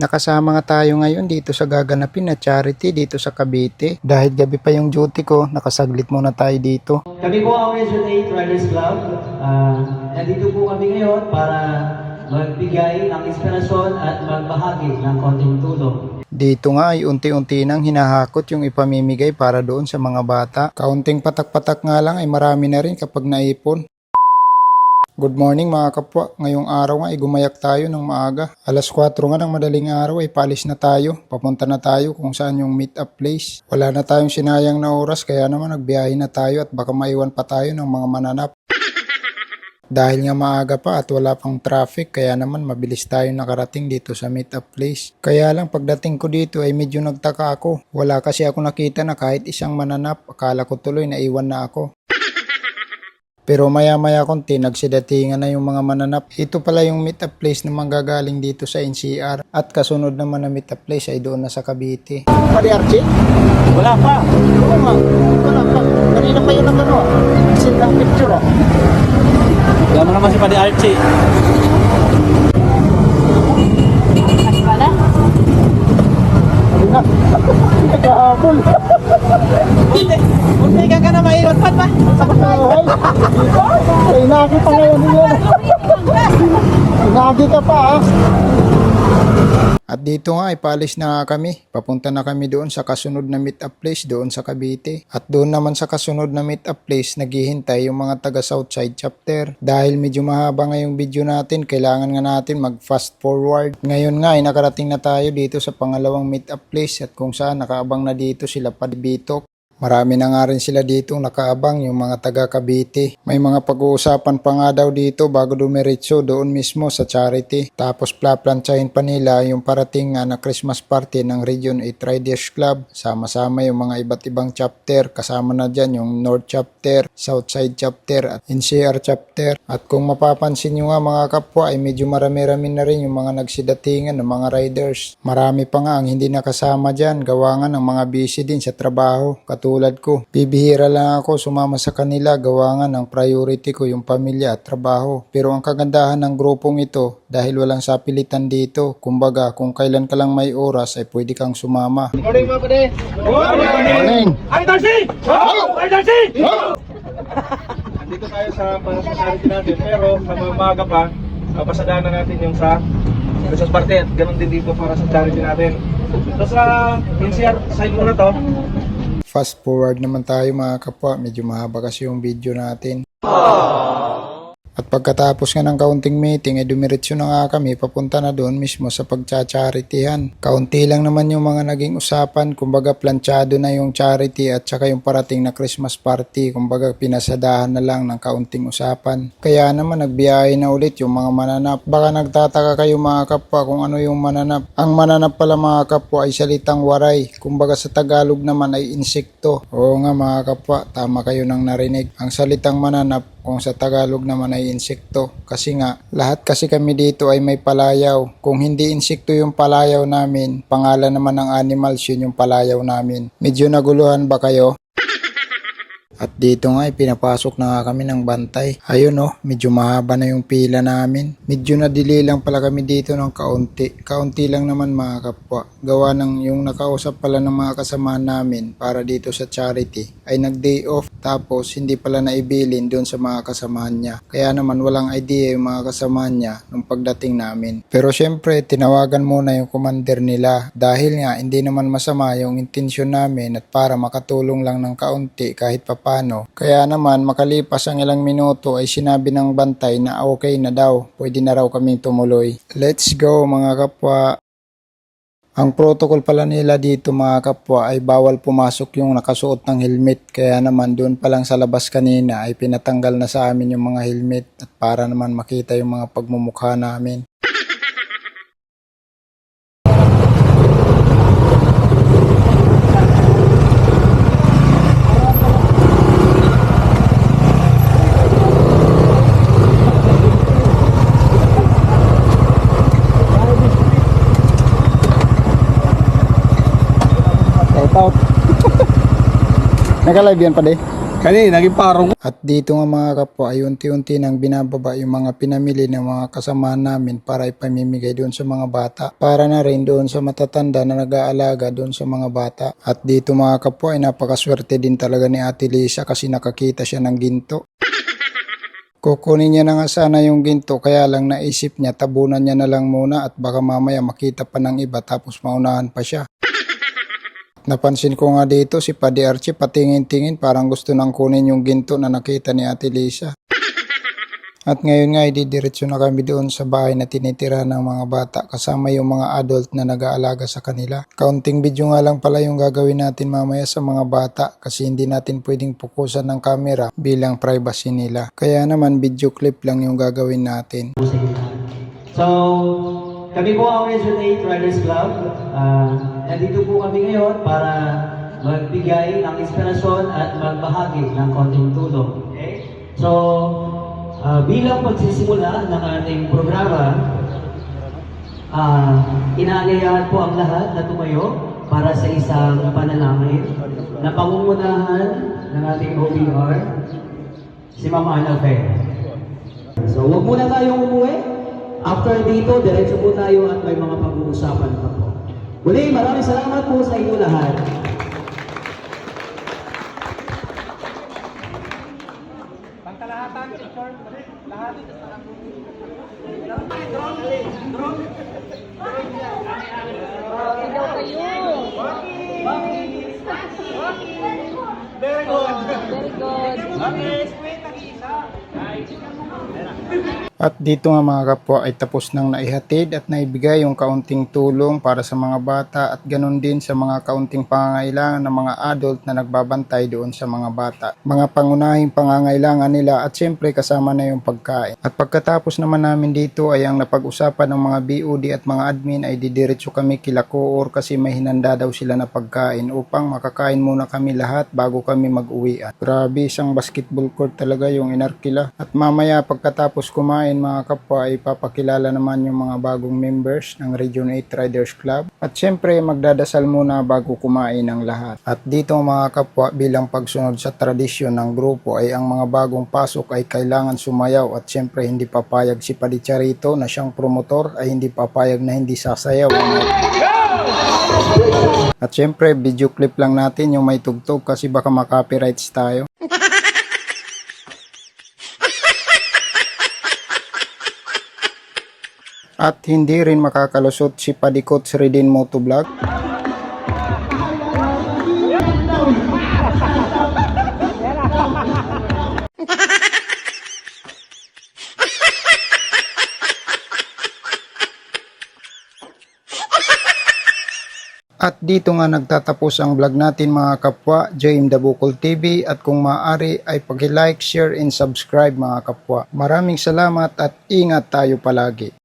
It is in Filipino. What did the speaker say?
Nakasama nga tayo ngayon dito sa gaganapin na charity dito sa Cavite. Dahil gabi pa yung duty ko, nakasaglit muna tayo dito. Kami po ang Region 8 Riders Club. Nandito po kami ngayon para magbigay ng inspirasyon at magbahagi ng konting tulong. Dito nga ay unti-unti nang hinahakot yung ipamimigay para doon sa mga bata. Kaunting patak-patak nga lang ay marami na rin kapag naipon. Good morning mga kapwa. Ngayong araw nga ay gumayak tayo ng maaga. Alas 4 nga ng madaling araw ay palis na tayo. Papunta na tayo kung saan yung meet up place. Wala na tayong sinayang na oras kaya naman nagbiyahe na tayo at baka maiwan pa tayo ng mga mananap. Dahil nga maaga pa at wala pang traffic kaya naman mabilis tayo nakarating dito sa meet up place. Kaya lang pagdating ko dito ay medyo nagtaka ako. Wala kasi ako nakita na kahit isang mananap. Akala ko tuloy na iwan na ako. Pero maya-maya konti nagsidatingan na yung mga mananap. Ito pala yung meet up place na manggagaling dito sa NCR. At kasunod naman na meet up place ay doon na sa Cavite. Pari Archie? Wala pa! Oo nga. Wala pa. Kanina pa yun ang ano. Send ng picture ah. Gano'n naman si Padi Archie. Kasi pala? Ayun na. Nagkahabol. Bunti ka na maiwan pa ba? Ay, inagi pa ngayon yun. Inagi ka pa ah. At dito nga ay paalis na kami. Papunta na kami doon sa kasunod na meet up place doon sa Cavite. At doon naman sa kasunod na meet up place naghihintay yung mga taga Southside chapter. Dahil medyo mahaba nga yung video natin, kailangan nga natin mag fast forward. Ngayon nga ay nakarating na tayo dito sa pangalawang meet up place at kung saan nakaabang na dito sila Padibitok. Marami na nga rin sila dito nakaabang yung mga taga Cavite. May mga pag-uusapan pa nga daw dito bago dumiretso doon mismo sa charity. Tapos plaplantsahin pa nila yung parating nga na Christmas party ng Region 8 Riders Club. Sama-sama yung mga iba't ibang chapter. Kasama na dyan yung North Chapter, Southside Chapter at NCR Chapter. At kung mapapansin nyo nga mga kapwa ay medyo marami-rami na rin yung mga nagsidatingan ng mga riders. Marami pa nga ang hindi nakasama dyan. Gawa nga ng mga busy din sa trabaho. Tulad ko, bibihira lang ako sumama sa kanila gawa nga ng priority ko yung pamilya at trabaho. Pero ang kagandahan ng grupong ito dahil walang sapilitan dito, kumbaga kung kailan ka lang may oras ay pwede kang sumama. Morning mga pade! Morning! Ay, Darcy! Ay, Darcy! Nandito tayo sa charity natin pero sa umaga pa, pasadaan na natin yung sa Christmas party at ganun din dito para sa charity natin. So sa NCR side muna to. Fast forward naman tayo mga kapwa, medyo mahaba kasi yung video natin. At pagkatapos nga ng kaunting meeting ay dumiretso na nga kami papunta na doon mismo sa pagcha-charityhan. Kaunti lang naman yung mga naging usapan, kumbaga planchado na yung charity at saka yung parating na Christmas party, kumbaga pinasadahan na lang ng kaunting usapan. Kaya naman nagbiyahe na ulit yung mga mananap. Baka nagtataka kayo mga kapwa kung ano yung mananap. Ang mananap pala mga kapwa ay salitang waray, kumbaga sa Tagalog naman ay insekto. Oo nga mga kapwa, tama kayo nang narinig. Ang salitang mananap kung sa Tagalog naman ay insekto. Kasi nga, lahat kasi kami dito ay may palayaw. Kung hindi insekto yung palayaw namin, pangalan naman ng animals yun yung palayaw namin. Medyo naguluhan ba kayo? At dito nga ay pinapasok na nga kami ng bantay. Ayun medyo mahaba na yung pila namin. Medyo nadili lang pala kami dito ng kaunti. Kaunti lang naman mga kapwa. Gawa ng yung nakausap pala ng mga kasamahan namin para dito sa charity ay nag-day off tapos hindi pala naibilin doon sa mga kasamahan niya. Kaya naman walang idea yung mga kasamahan niya nung pagdating namin. Pero syempre tinawagan muna yung commander nila dahil nga hindi naman masama yung intensyon namin at para makatulong lang ng kaunti kahit paano. Kaya naman makalipas ang ilang minuto ay sinabi ng bantay na okay na daw, pwede na raw kaming tumuloy. Let's go mga kapwa. Ang protocol pala nila dito mga kapwa ay bawal pumasok yung nakasuot ng helmet. Kaya naman doon pa lang sa labas kanina ay pinatanggal na sa amin yung mga helmet at para naman makita yung mga pagmumukha namin. Naka-live yan pa di? Kanina, naging parang At dito nga mga kapwa ay unti-unti nang binababa yung mga pinamili ng mga kasamahan namin para ipamimigay doon sa mga bata. Para na rin doon sa matatanda na nag-aalaga doon sa mga bata. At dito mga kapwa ay napakaswerte din talaga ni Ate Lisa kasi nakakita siya ng ginto. Kukunin niya na nga sana yung ginto kaya lang naisip niya tabunan niya na lang muna at baka mamaya makita pa ng iba tapos maunahan pa siya. Napansin ko nga dito si Paddy Archie patingin-tingin parang gusto nang kunin yung ginto na nakita ni Ate Lisa. At ngayon nga didiretso na kami doon sa bahay na tinitira ng mga bata kasama yung mga adult na nag-aalaga sa kanila. Kaunting video nga lang pala yung gagawin natin mamaya sa mga bata kasi hindi natin pwedeng pukusan ng camera bilang privacy nila. Kaya naman video clip lang yung gagawin natin. So, kami po ang Region 8 Riders Club. Nandito po kami ngayon para magbigay ng inspirasyon at magbahagi ng konting tulong. Okay? So, bilang pagsisimula ng ating programa, inaanyayahan po ang lahat na tumayo para sa isang panalangin na pangungunahan ng ating OBR, si Ma'am Ana Fair. So, huwag muna tayong umuwi. After dito, diretso po tayo at may mga pag-uusapan pa po. Muli, maraming salamat po sa inyo lahat. Hello kayo. Very good. Very good. At dito nga mga kapwa ay tapos nang naihatid at naibigay yung kaunting tulong para sa mga bata at ganun din sa mga kaunting pangangailangan ng mga adult na nagbabantay doon sa mga bata. Mga pangunahing pangangailangan nila at syempre kasama na yung pagkain. At pagkatapos naman namin dito ay ang napag-usapan ng mga BOD at mga admin ay didiretso kami kila Coor kasi may hinanda daw sila na pagkain upang makakain muna kami lahat bago kami mag-uwian. Grabe, isang basketball court talaga yung Inarkila. At mamaya pagkatapos kumain mga kapwa ay papakilala naman yung mga bagong members ng Region 8 Riders Club. At syempre magdadasal muna bago kumain ang lahat. At dito mga kapwa bilang pagsunod sa tradisyon ng grupo ay ang mga bagong pasok ay kailangan sumayaw at syempre hindi papayag si Paddy Charito na siyang promotor ay hindi papayag na hindi sasayaw. At syempre video clip lang natin yung may tugtog kasi baka makapirights tayo. At hindi rin makakalusot si Paddy Coach Redin Motovlog. At dito nga nagtatapos ang vlog natin mga kapwa, JM Dabukol TV, at kung maaari ay pag-like, share and subscribe mga kapwa. Maraming salamat at ingat tayo palagi.